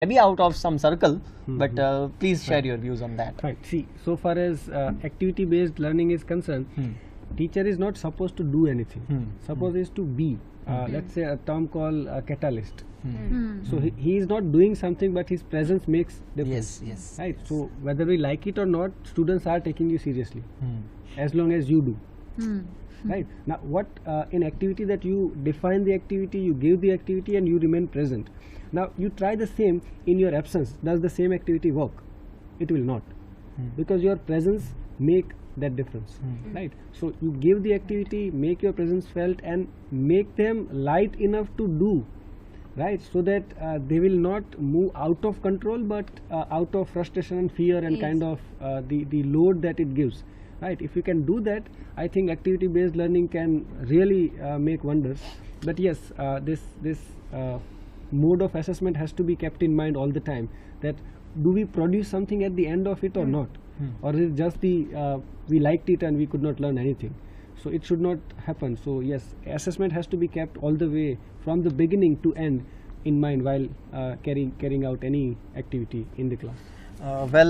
maybe out of some circle, but please share your views on that. Right. See, so far as activity-based learning is concerned, teacher is not supposed to do anything. Suppose is to be. Let's say a term called catalyst. So he is not doing something, but his presence makes difference. Yes. Right. So whether we like it or not, students are taking you seriously, as long as you do. Right. Now, what in activity that you define the activity, you give the activity, and you remain present. Now, you try the same in your absence. Does the same activity work? It will not, because your presence make that difference. Right. So you give the activity, make your presence felt, and make them light enough to do. Right, so that they will not move out of control, but out of frustration and fear and kind of the load that it gives. Right, if you can do that, I think activity-based learning can really make wonders. But yes, this mode of assessment has to be kept in mind all the time. That do we produce something at the end of it or not, or is it just the we liked it and we could not learn anything? So it should not happen. So yes, assessment has to be kept all the way from the beginning to end in mind while carrying out any activity in the class. Well.